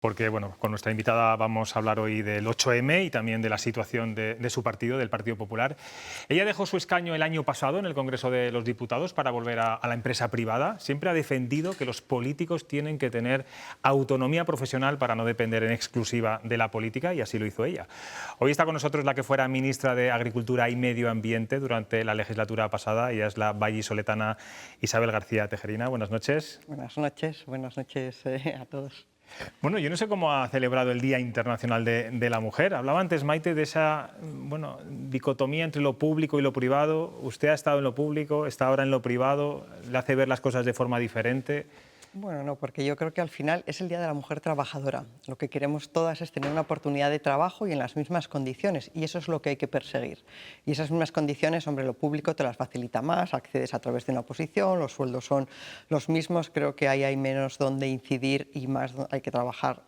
Porque bueno, con nuestra invitada vamos a hablar hoy del 8M y también de la situación de su partido, del Partido Popular. Ella dejó su escaño el año pasado en el Congreso de los Diputados para volver a la empresa privada. Siempre ha defendido que los políticos tienen que tener autonomía profesional para no depender en exclusiva de la política, y así lo hizo ella. Hoy está con nosotros la que fuera ministra de Agricultura y Medio Ambiente durante la legislatura pasada. Ella es la vallisoletana Isabel García Tejerina. Buenas noches. Buenas noches a todos. Bueno, yo no sé cómo ha celebrado el Día Internacional de la Mujer. Hablaba antes, Maite, de esa dicotomía entre lo público y lo privado. Usted ha estado en lo público, está ahora en lo privado, le hace ver las cosas de forma diferente. Bueno, no, porque yo creo que al final es el Día de la Mujer Trabajadora. Lo que queremos todas es tener una oportunidad de trabajo y en las mismas condiciones, y eso es lo que hay que perseguir. Y esas mismas condiciones, hombre, lo público te las facilita más, accedes a través de una oposición, los sueldos son los mismos, creo que ahí hay menos donde incidir y más hay que trabajar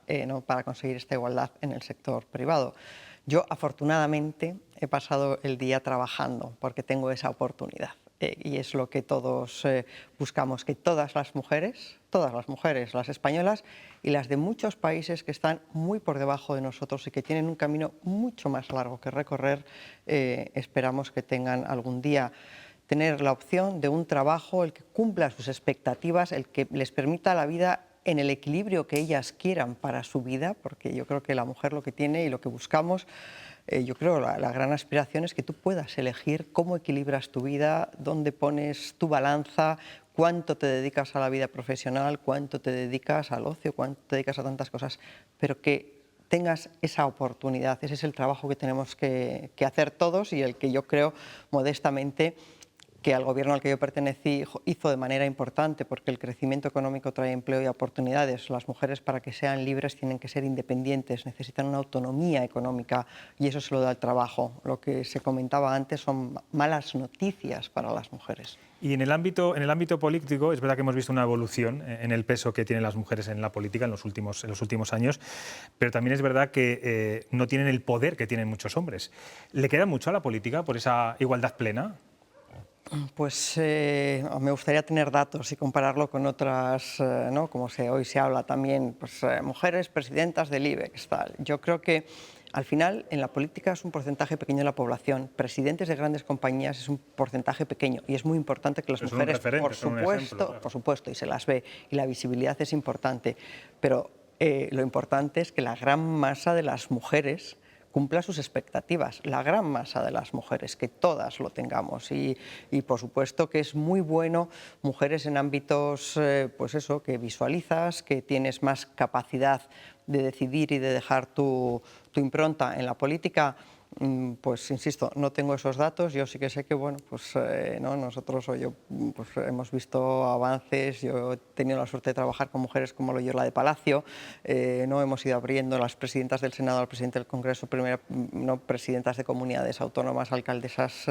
para conseguir esta igualdad en el sector privado. Yo, afortunadamente, he pasado el día trabajando porque tengo esa oportunidad. Y es lo que todos buscamos, que todas las mujeres, las españolas y las de muchos países que están muy por debajo de nosotros y que tienen un camino mucho más largo que recorrer, esperamos que tengan algún día tener la opción de un trabajo, el que cumpla sus expectativas, el que les permita la vida en el equilibrio que ellas quieran para su vida, porque yo creo que la mujer lo que tiene y lo que buscamos, yo creo la gran aspiración es que tú puedas elegir cómo equilibras tu vida, dónde pones tu balanza, cuánto te dedicas a la vida profesional, cuánto te dedicas al ocio, cuánto te dedicas a tantas cosas, pero que tengas esa oportunidad. Ese es el trabajo que tenemos que hacer todos y el que yo creo modestamente que al gobierno al que yo pertenecí hizo de manera importante, porque el crecimiento económico trae empleo y oportunidades. Las mujeres, para que sean libres, tienen que ser independientes, necesitan una autonomía económica y eso se lo da el trabajo. Lo que se comentaba antes son malas noticias para las mujeres. Y en el ámbito político es verdad que hemos visto una evolución en el peso que tienen las mujeres en la política en los últimos años, pero también es verdad que no tienen el poder que tienen muchos hombres. ¿Le queda mucho a la política por esa igualdad plena? Pues me gustaría tener datos y compararlo con otras, ¿no? Como hoy se habla también, pues, mujeres presidentas del IBEX, tal. Yo creo que al final en la política es un porcentaje pequeño de la población. Presidentes de grandes compañías es un porcentaje pequeño y es muy importante que las mujeres, por supuesto, y se las ve y la visibilidad es importante, pero lo importante es que la gran masa de las mujeres cumpla sus expectativas, la gran masa de las mujeres, que todas lo tengamos y por supuesto que es muy bueno mujeres en ámbitos, pues eso, que visualizas, que tienes más capacidad de decidir y de dejar tu impronta en la política. Pues insisto, no tengo esos datos, yo sí que sé que bueno, pues no, nosotros o yo pues, hemos visto avances, yo he tenido la suerte de trabajar con mujeres como Loyola de Palacio, no hemos ido abriendo las presidentas del Senado, al presidente del Congreso, no, presidentas de comunidades autónomas, alcaldesas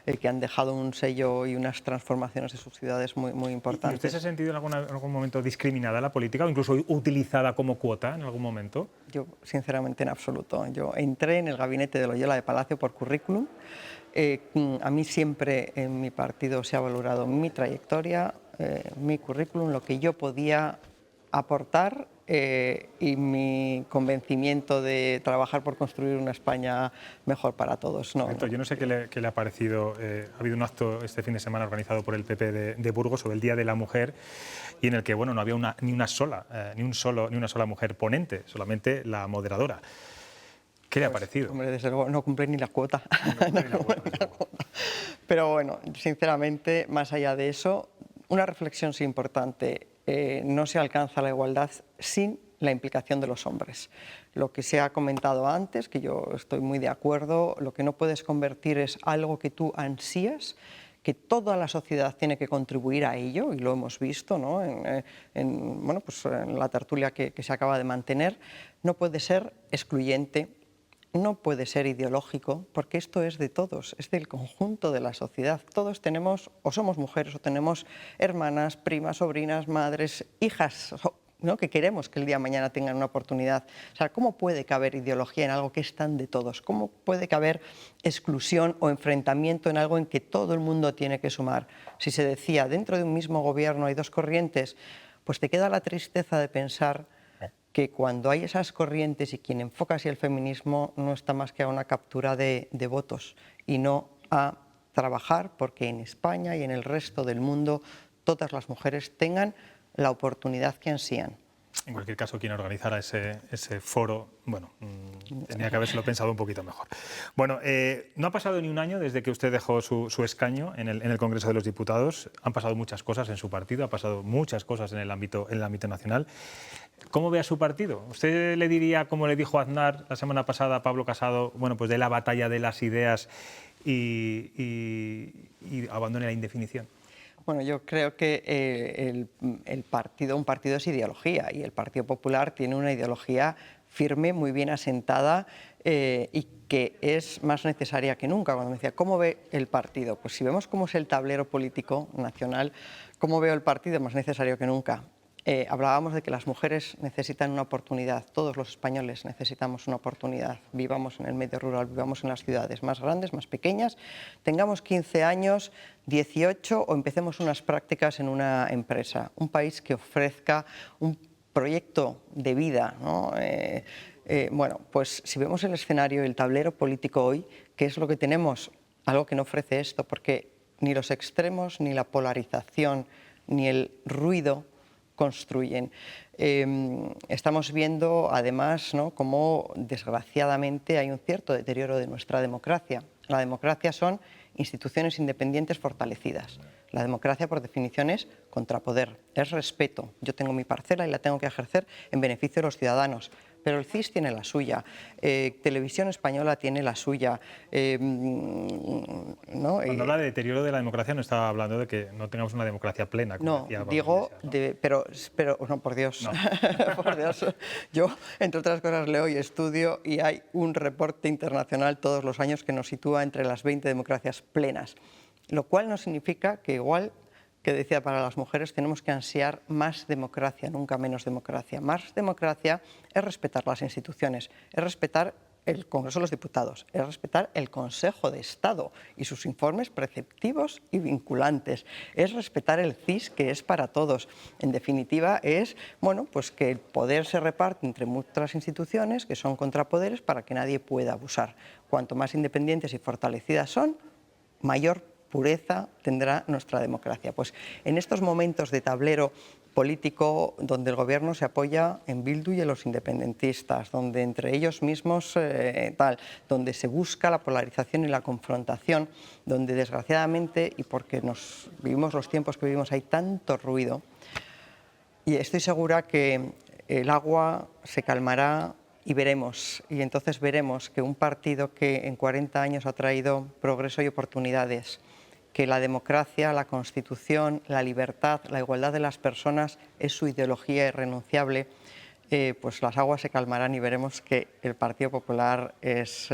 que han dejado un sello y unas transformaciones de sus ciudades muy importantes. ¿Y usted se ha sentido en algún momento discriminada en la política o incluso utilizada como cuota en algún momento? Yo, sinceramente, en absoluto. Yo entré en el gabinete de Loyola de Palacio por currículum. A mí siempre en mi partido se ha valorado mi trayectoria, mi currículum, lo que yo podía aportar y mi convencimiento de trabajar por construir una España mejor para todos. Yo no sé qué le ha parecido. Ha habido un acto este fin de semana organizado por el PP de Burgos sobre el Día de la Mujer y en el que bueno, no había ni una sola mujer ponente, solamente la moderadora. ¿Qué le ha parecido? Hombre, desde luego no cumple ni la cuota. Pero bueno, sinceramente, más allá de eso, una reflexión sí importante. No se alcanza la igualdad sin la implicación de los hombres. Lo que se ha comentado antes, que yo estoy muy de acuerdo, lo que no puedes convertir es algo que tú ansías, que toda la sociedad tiene que contribuir a ello, y lo hemos visto, ¿no? en la tertulia que se acaba de mantener, no puede ser excluyente, no puede ser ideológico, porque esto es de todos, es del conjunto de la sociedad. Todos tenemos, o somos mujeres, o tenemos hermanas, primas, sobrinas, madres, hijas, ¿no? Que queremos que el día de mañana tengan una oportunidad. O sea, ¿cómo puede caber ideología en algo que es tan de todos? ¿Cómo puede caber exclusión o enfrentamiento en algo en que todo el mundo tiene que sumar? Si se decía, dentro de un mismo gobierno hay dos corrientes, pues te queda la tristeza de pensar que cuando hay esas corrientes y quien enfoca así el feminismo no está más que a una captura de votos y no a trabajar porque en España y en el resto del mundo todas las mujeres tengan la oportunidad que ansían. En cualquier caso, quien organizara ese foro, bueno, tenía que habérselo pensado un poquito mejor. Bueno, no ha pasado ni un año desde que usted dejó su escaño en el Congreso de los Diputados. Han pasado muchas cosas en su partido, ha pasado muchas cosas en el ámbito nacional. ¿Cómo ve a su partido? ¿Usted le diría, como le dijo Aznar la semana pasada a Pablo Casado, bueno, pues de la batalla de las ideas y abandone la indefinición? Bueno, yo creo que un partido es ideología y el Partido Popular tiene una ideología firme, muy bien asentada y que es más necesaria que nunca. Cuando me decía, ¿cómo ve el partido? Pues si vemos cómo es el tablero político nacional, ¿cómo veo el partido? Más necesario que nunca. Hablábamos de que las mujeres necesitan una oportunidad, todos los españoles necesitamos una oportunidad, vivamos en el medio rural, vivamos en las ciudades más grandes, más pequeñas, tengamos 15 años, 18 o empecemos unas prácticas en una empresa, un país que ofrezca un proyecto de vida, ¿no? Bueno, pues si vemos el escenario, el tablero político hoy, ¿qué es lo que tenemos? Algo que no ofrece esto, porque ni los extremos, ni la polarización, ni el ruido construyen. Estamos viendo, además, ¿no?, cómo desgraciadamente hay un cierto deterioro de nuestra democracia. La democracia son instituciones independientes fortalecidas. La democracia, por definición, es contrapoder, es respeto. Yo tengo mi parcela y la tengo que ejercer en beneficio de los ciudadanos. Pero el CIS tiene la suya, Televisión Española tiene la suya. ¿No? Cuando habla de deterioro de la democracia no estaba hablando de que no tengamos una democracia plena. Como no, decía Pablo digo, Iglesias, ¿no? pero no, por Dios, No. por Dios. Yo, entre otras cosas, leo y estudio y hay un reporte internacional todos los años que nos sitúa entre las 20 democracias plenas, lo cual no significa que igual que decía, para las mujeres tenemos que ansiar más democracia, nunca menos democracia. Más democracia es respetar las instituciones, es respetar el Congreso de los Diputados, es respetar el Consejo de Estado y sus informes preceptivos y vinculantes, es respetar el CIS, que es para todos. En definitiva, es, bueno, pues que el poder se reparte entre muchas instituciones que son contrapoderes para que nadie pueda abusar. Cuanto más independientes y fortalecidas son, mayor pureza tendrá nuestra democracia. Pues en estos momentos de tablero político donde el gobierno se apoya en Bildu y en los independentistas, donde entre ellos mismos donde se busca la polarización y la confrontación, donde desgraciadamente, y porque vivimos los tiempos que vivimos, hay tanto ruido, y estoy segura que el agua se calmará y veremos, y entonces veremos que un partido que en 40 años ha traído progreso y oportunidades, que la democracia, la Constitución, la libertad, la igualdad de las personas es su ideología irrenunciable, pues las aguas se calmarán y veremos que el Partido Popular es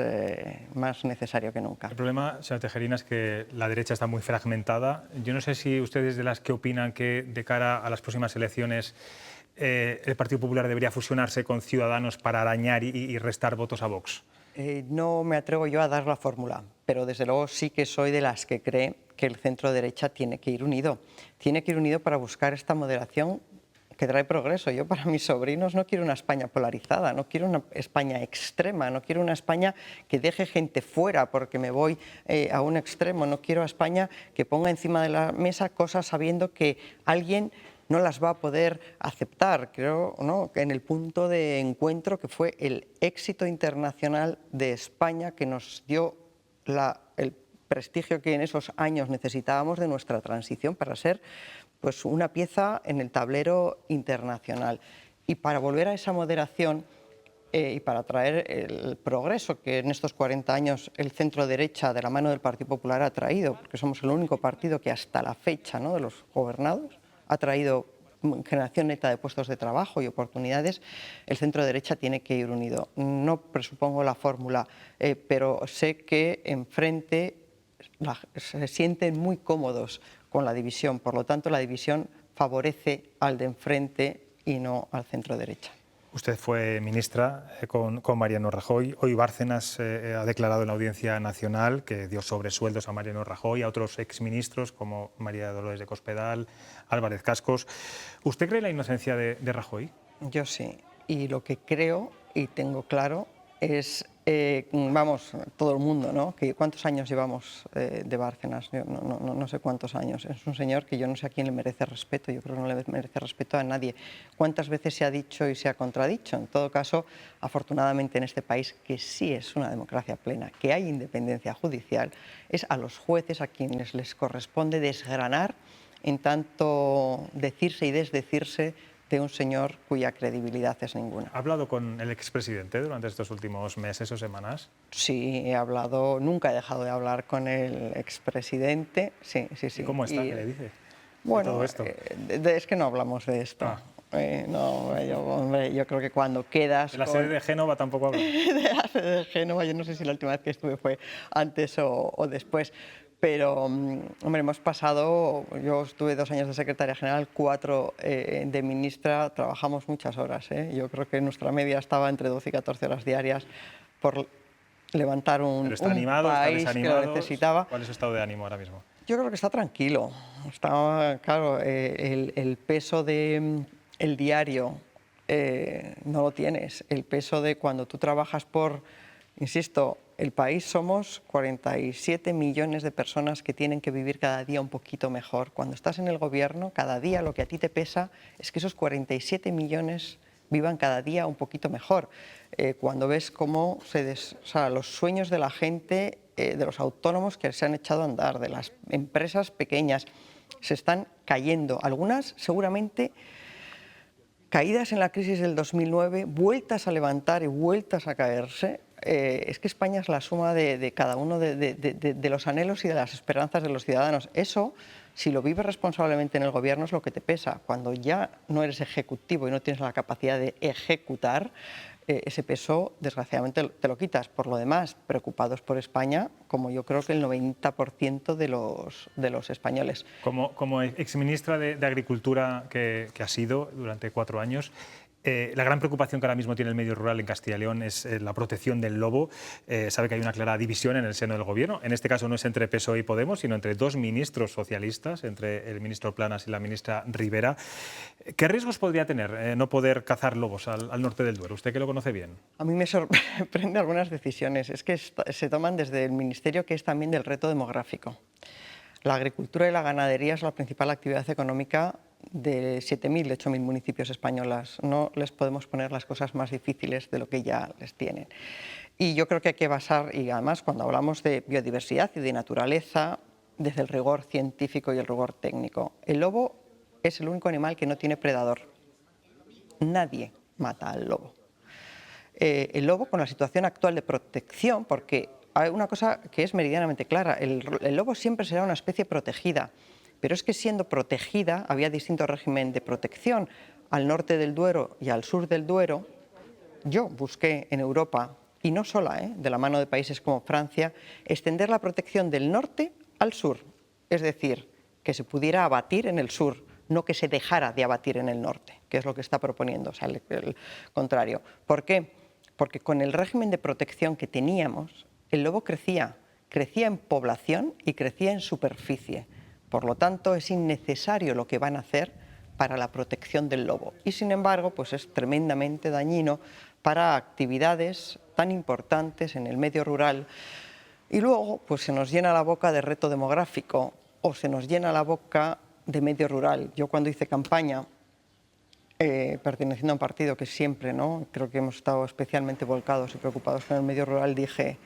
más necesario que nunca. El problema, señora Tejerina, es que la derecha está muy fragmentada. Yo no sé si ustedes de las que opinan que de cara a las próximas elecciones el Partido Popular debería fusionarse con Ciudadanos para arañar y restar votos a Vox. No me atrevo yo a dar la fórmula, pero desde luego sí que soy de las que cree que el centro derecha tiene que ir unido. Tiene que ir unido para buscar esta moderación que trae progreso. Yo para mis sobrinos no quiero una España polarizada, no quiero una España extrema, no quiero una España que deje gente fuera porque me voy a un extremo, no quiero a España que ponga encima de la mesa cosas sabiendo que alguien no las va a poder aceptar. Creo, ¿no?, que en el punto de encuentro que fue el éxito internacional de España, que nos dio el prestigio que en esos años necesitábamos de nuestra transición para ser, pues, una pieza en el tablero internacional. Y para volver a esa moderación y para traer el progreso que en estos 40 años el centro derecha de la mano del Partido Popular ha traído, porque somos el único partido que hasta la fecha, ¿no?, de los gobernados ha traído generación neta de puestos de trabajo y oportunidades, el centro derecha tiene que ir unido. No presupongo la fórmula, pero sé que enfrente se sienten muy cómodos con la división. Por lo tanto, la división favorece al de enfrente y no al centro derecha. Usted fue ministra con Mariano Rajoy. Hoy Bárcenas ha declarado en la Audiencia Nacional que dio sobresueldos a Mariano Rajoy, a otros exministros como María Dolores de Cospedal, Álvarez Cascos. ¿Usted cree en la inocencia de Rajoy? Yo sí. y lo que creo y tengo claro es, vamos, todo el mundo, ¿no? Que ¿cuántos años llevamos de Bárcenas? Yo no sé cuántos años. Es un señor que yo no sé a quién le merece respeto, yo creo que no le merece respeto a nadie. ¿Cuántas veces se ha dicho y se ha contradicho? En todo caso, afortunadamente en este país, que sí es una democracia plena, que hay independencia judicial, es a los jueces a quienes les corresponde desgranar en tanto decirse y desdecirse de un señor cuya credibilidad es ninguna. ¿Ha hablado con el expresidente durante estos últimos meses o semanas? Sí, he hablado, nunca he dejado de hablar con el expresidente. Sí. ¿Y cómo está? ¿Qué le dice de Bueno, todo esto? es que no hablamos de esto. Ah. No, hombre, yo creo que cuando quedas... ¿De la sede de Génova tampoco habla? De la sede de Génova, yo no sé si la última vez que estuve fue antes o después. Pero, hombre, hemos pasado, yo estuve 2 años de secretaria general, 4 de ministra, trabajamos muchas horas. Yo creo que nuestra media estaba entre 12 y 14 horas diarias por levantar un ¿Pero está animado, país está que lo desanimado? necesitaba. ¿Cuál es su estado de ánimo ahora mismo? Yo creo que está tranquilo. Está, claro, el peso del diario no lo tienes. El peso de cuando tú trabajas por, insisto, el país somos 47 millones de personas que tienen que vivir cada día un poquito mejor. Cuando estás en el gobierno, cada día lo que a ti te pesa es que esos 47 millones vivan cada día un poquito mejor. Cuando ves cómo los sueños de la gente, de los autónomos que se han echado a andar, de las empresas pequeñas, se están cayendo. Algunas seguramente caídas en la crisis del 2009, vueltas a levantar y vueltas a caerse. Es que España es la suma de cada uno de los anhelos y de las esperanzas de los ciudadanos. Eso, si lo vives responsablemente en el gobierno, es lo que te pesa. Cuando ya no eres ejecutivo y no tienes la capacidad de ejecutar, ese peso, desgraciadamente, te lo quitas. Por lo demás, preocupados por España, como yo creo que el 90% de los españoles. Como exministra de Agricultura que ha sido durante 4 años, la gran preocupación que ahora mismo tiene el medio rural en Castilla y León es la protección del lobo. Sabe que hay una clara división en el seno del Gobierno. En este caso no es entre PSOE y Podemos, sino entre 2 ministros socialistas, entre el ministro Planas y la ministra Rivera. ¿Qué riesgos podría tener no poder cazar lobos al norte del Duero? Usted que lo conoce bien. A mí me sorprende algunas decisiones. Es que se toman desde el Ministerio, que es también del reto demográfico. La agricultura y la ganadería es la principal actividad económica de 7.000, 8.000 municipios españoles. No les podemos poner las cosas más difíciles de lo que ya les tienen. Y yo creo que hay que basar, y además cuando hablamos de biodiversidad y de naturaleza, desde el rigor científico y el rigor técnico. El lobo es el único animal que no tiene predador. Nadie mata al lobo. El lobo, con la situación actual de protección, porque hay una cosa que es meridianamente clara, el lobo siempre será una especie protegida, pero es que siendo protegida había distintos regímenes de protección. Al norte del Duero y al sur del Duero, yo busqué en Europa, y no sola, de la mano de países como Francia, extender la protección del norte al sur, es decir, que se pudiera abatir en el sur, no que se dejara de abatir en el norte, que es lo que está proponiendo, o sea, el contrario. ¿Por qué? Porque con el régimen de protección que teníamos, el lobo crecía en población y crecía en superficie. Por lo tanto, es innecesario lo que van a hacer para la protección del lobo. Y sin embargo, pues es tremendamente dañino para actividades tan importantes en el medio rural. Y luego, pues se nos llena la boca de reto demográfico o se nos llena la boca de medio rural. Yo cuando hice campaña, perteneciendo a un partido que siempre, creo que hemos estado especialmente volcados y preocupados con el medio rural, dije,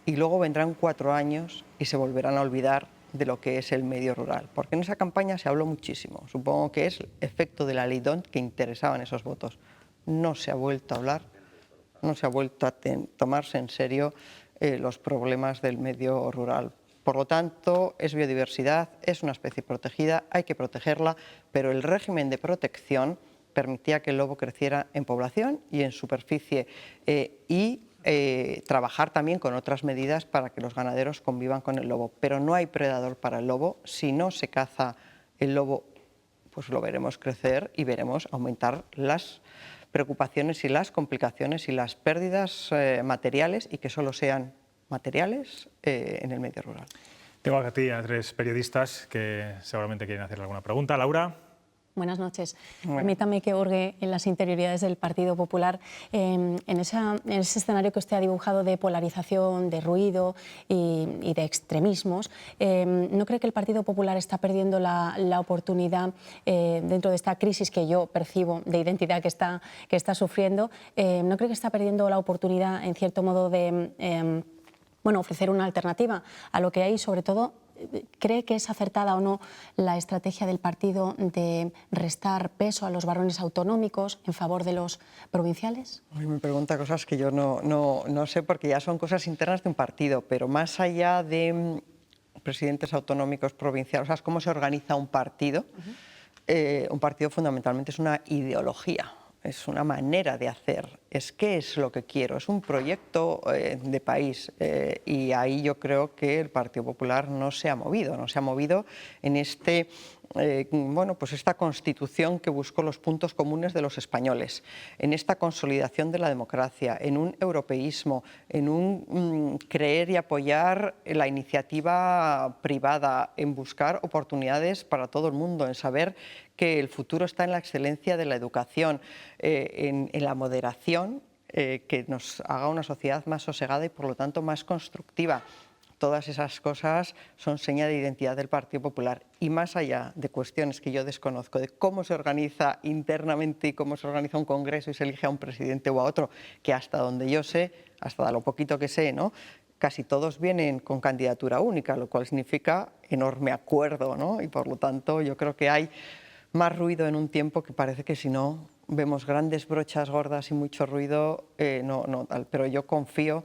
y luego vendrán 4 años y se volverán a olvidar de lo que es el medio rural. Porque en esa campaña se habló muchísimo. Supongo que es el efecto de la ley DONT que interesaban esos votos. No se ha vuelto a hablar, no se ha vuelto a tomarse en serio los problemas del medio rural. Por lo tanto, es biodiversidad, es una especie protegida, hay que protegerla, pero el régimen de protección permitía que el lobo creciera en población y en superficie trabajar también con otras medidas para que los ganaderos convivan con el lobo. Pero no hay predador para el lobo. Si no se caza el lobo, pues lo veremos crecer y veremos aumentar las preocupaciones y las complicaciones y las pérdidas materiales, y que solo sean materiales en el medio rural. Tengo aquí a 3 periodistas que seguramente quieren hacerle alguna pregunta. Laura. Buenas noches. Bueno. Permítame que hurgue en las interioridades del Partido Popular. En ese escenario que usted ha dibujado de polarización, de ruido y de extremismos, ¿no cree que el Partido Popular está perdiendo la oportunidad dentro de esta crisis que yo percibo de identidad que está sufriendo? ¿No cree que está perdiendo la oportunidad, en cierto modo, de ofrecer una alternativa a lo que hay, sobre todo? ¿Cree que es acertada o no la estrategia del partido de restar peso a los varones autonómicos en favor de los provinciales? Me pregunta cosas que yo no sé, porque ya son cosas internas de un partido, pero más allá de presidentes autonómicos provinciales, o sea, cómo se organiza un partido. Un partido fundamentalmente es una ideología. Es una manera de hacer, es qué es lo que quiero, es un proyecto de país y ahí yo creo que el Partido Popular no se ha movido en esta constitución que buscó los puntos comunes de los españoles, en esta consolidación de la democracia, en un europeísmo, en un creer y apoyar la iniciativa privada, en buscar oportunidades para todo el mundo, en saber que el futuro está en la excelencia de la educación, en la moderación, que nos haga una sociedad más sosegada y por lo tanto más constructiva. Todas esas cosas son seña de identidad del Partido Popular y más allá de cuestiones que yo desconozco, de cómo se organiza internamente y cómo se organiza un congreso y se elige a un presidente o a otro, que hasta donde yo sé, hasta lo poquito que sé, ¿no?, casi todos vienen con candidatura única, lo cual significa enorme acuerdo, ¿no? Y por lo tanto yo creo que hay más ruido en un tiempo que parece que si no vemos grandes brochas gordas y mucho ruido, pero yo confío,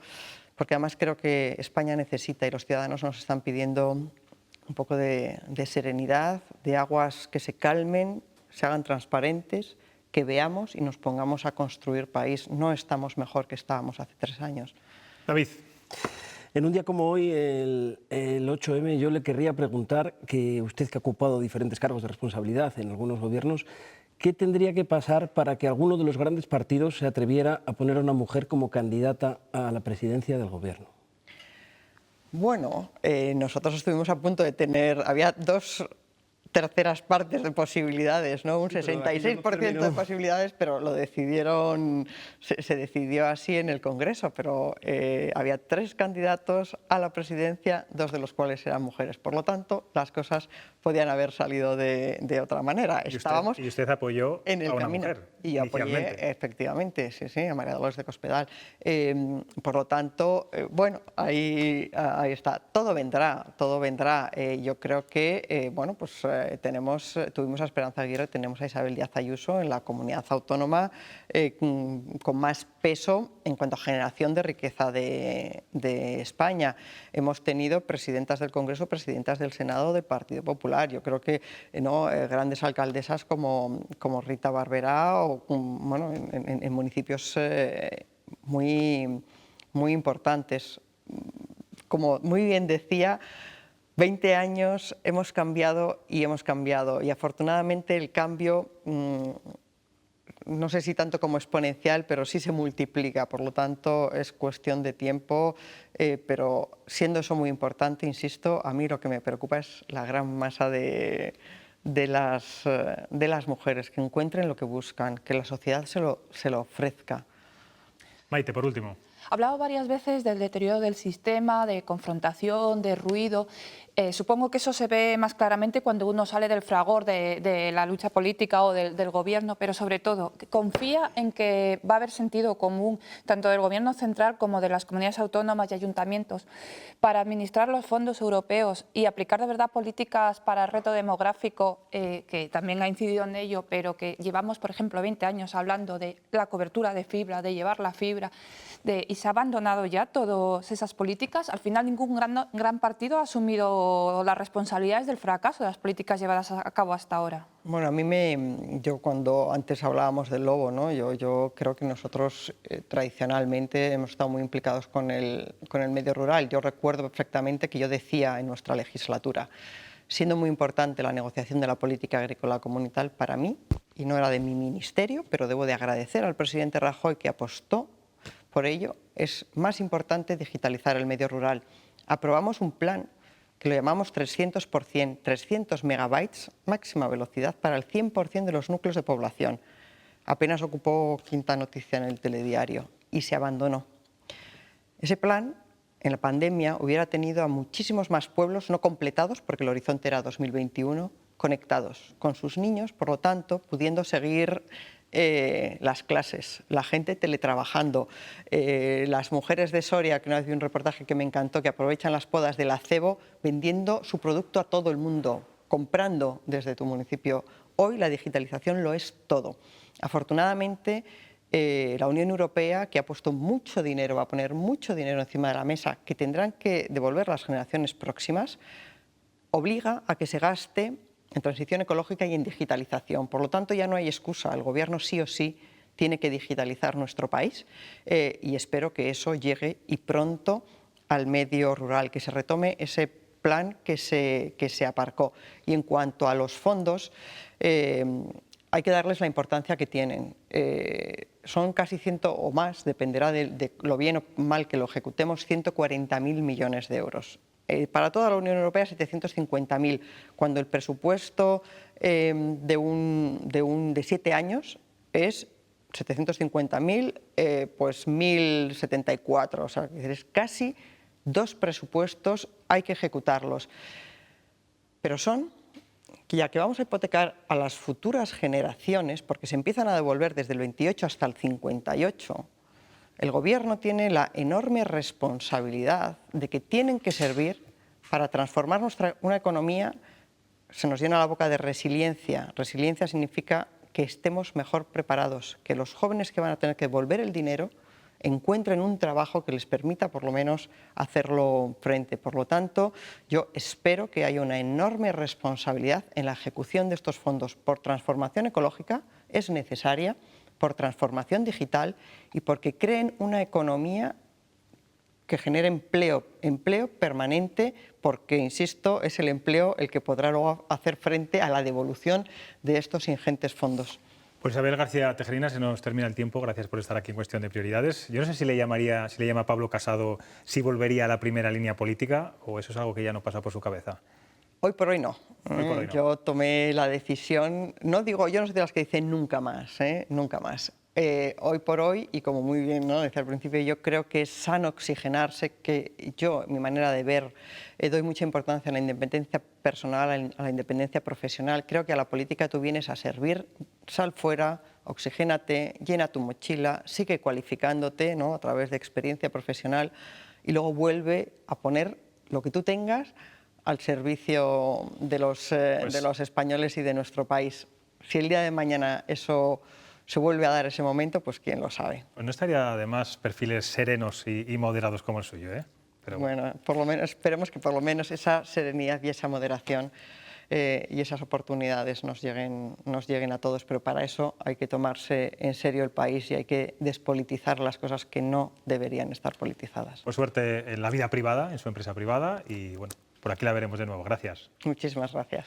porque además creo que España necesita y los ciudadanos nos están pidiendo un poco de serenidad, de aguas que se calmen, se hagan transparentes, que veamos y nos pongamos a construir país. No estamos mejor que estábamos hace 3 años. David. En un día como hoy, el 8M, yo le querría preguntar, que usted que ha ocupado diferentes cargos de responsabilidad en algunos gobiernos, ¿qué tendría que pasar para que alguno de los grandes partidos se atreviera a poner a una mujer como candidata a la presidencia del gobierno? Bueno, nosotros estuvimos a punto de había 2 terceras partes de posibilidades, ¿no? Un 66% de posibilidades, pero lo decidieron, se decidió así en el Congreso, pero había 3 candidatos a la presidencia, 2 de los cuales eran mujeres. Por lo tanto, las cosas podían haber salido de otra manera. Estábamos y usted apoyó en el a una camino. mujer, Y apoyé, efectivamente, sí, a María Dolores de Cospedal. Por lo tanto, ahí está. Todo vendrá. Yo creo que, tuvimos a Esperanza Aguirre, tenemos a Isabel Díaz Ayuso en la comunidad autónoma con más peso en cuanto a generación de riqueza de España. Hemos tenido presidentas del Congreso, presidentas del Senado del Partido Popular. Yo creo que grandes alcaldesas como Rita Barberá o en municipios muy importantes. Como muy bien decía, 20 años hemos cambiado y afortunadamente el cambio, no sé si tanto como exponencial, pero sí se multiplica, por lo tanto es cuestión de tiempo, pero siendo eso muy importante, insisto, a mí lo que me preocupa es la gran masa de las mujeres, que encuentren lo que buscan, que la sociedad se lo ofrezca. Maite, por último. Ha hablado varias veces del deterioro del sistema, de confrontación, de ruido. Supongo que eso se ve más claramente cuando uno sale del fragor de la lucha política o del gobierno, pero sobre todo, confía en que va a haber sentido común, tanto del gobierno central como de las comunidades autónomas y ayuntamientos, para administrar los fondos europeos y aplicar de verdad políticas para el reto demográfico, que también ha incidido en ello, pero que llevamos, por ejemplo, 20 años hablando de la cobertura de fibra, de llevar la fibra, y se ha abandonado ya todas esas políticas. Al final ningún gran partido ha asumido las responsabilidades del fracaso de las políticas llevadas a cabo hasta ahora. Bueno, yo cuando antes hablábamos del lobo, ¿no? yo creo que nosotros tradicionalmente hemos estado muy implicados con el medio rural. Yo recuerdo perfectamente que yo decía en nuestra legislatura, siendo muy importante la negociación de la política agrícola comunitaria para mí, y no era de mi ministerio, pero debo de agradecer al presidente Rajoy que apostó por ello, es más importante digitalizar el medio rural. Aprobamos un plan que lo llamamos 300%, 300 megabytes máxima velocidad para el 100% de los núcleos de población. Apenas ocupó quinta noticia en el telediario y se abandonó. Ese plan, en la pandemia, hubiera tenido a muchísimos más pueblos no completados, porque el horizonte era 2021, conectados con sus niños, por lo tanto, pudiendo seguir las clases, la gente teletrabajando, las mujeres de Soria, que una vez vi un reportaje que me encantó, que aprovechan las podas del acebo vendiendo su producto a todo el mundo, comprando desde tu municipio. Hoy la digitalización lo es todo. Afortunadamente, la Unión Europea, que ha puesto mucho dinero, va a poner mucho dinero encima de la mesa, que tendrán que devolver las generaciones próximas, obliga a que se gaste en transición ecológica y en digitalización. Por lo tanto, ya no hay excusa. El Gobierno sí o sí tiene que digitalizar nuestro país y espero que eso llegue y pronto al medio rural, que se retome ese plan que se aparcó. Y en cuanto a los fondos, hay que darles la importancia que tienen. Son casi 100 o más, dependerá de lo bien o mal que lo ejecutemos, 140.000 millones de euros. Para toda la Unión Europea 750.000, cuando el presupuesto de 7 años es 750.000, pues 1.074, o sea, es casi 2 presupuestos, hay que ejecutarlos. Pero son que ya que vamos a hipotecar a las futuras generaciones, porque se empiezan a devolver desde el 28 hasta el 58, el Gobierno tiene la enorme responsabilidad de que tienen que servir para transformar una economía. Se nos llena la boca de resiliencia. Resiliencia significa que estemos mejor preparados, que los jóvenes que van a tener que devolver el dinero encuentren un trabajo que les permita por lo menos hacerlo frente. Por lo tanto, yo espero que haya una enorme responsabilidad en la ejecución de estos fondos por transformación ecológica, es necesaria, por transformación digital y porque creen una economía que genere empleo permanente, porque, insisto, es el empleo el que podrá luego hacer frente a la devolución de estos ingentes fondos. Pues Isabel García Tejerina, se nos termina el tiempo. Gracias por estar aquí en Cuestión de Prioridades. Yo no sé si le llama Pablo Casado, si volvería a la primera línea política, o eso es algo que ya no pasa por su cabeza. Hoy por hoy no. Hoy por hoy no. Yo tomé la decisión, yo no soy de las que dicen nunca más, nunca más. Hoy por hoy, y como muy bien decía al principio, yo creo que es sano oxigenarse, que yo, mi manera de ver, doy mucha importancia a la independencia personal, a la independencia profesional. Creo que a la política tú vienes a servir, sal fuera, oxigénate, llena tu mochila, sigue cualificándote, ¿no?, a través de experiencia profesional y luego vuelve a poner lo que tú tengas al servicio de los españoles y de nuestro país. Si el día de mañana eso se vuelve a dar ese momento, pues quién lo sabe. Pues no estaría de más perfiles serenos y moderados como el suyo, ¿eh? Pero bueno, por lo menos, esperemos que por lo menos esa serenidad y esa moderación y esas oportunidades nos lleguen a todos, pero para eso hay que tomarse en serio el país y hay que despolitizar las cosas que no deberían estar politizadas. Pues suerte en la vida privada, en su empresa privada, y bueno, por aquí la veremos de nuevo. Gracias. Muchísimas gracias.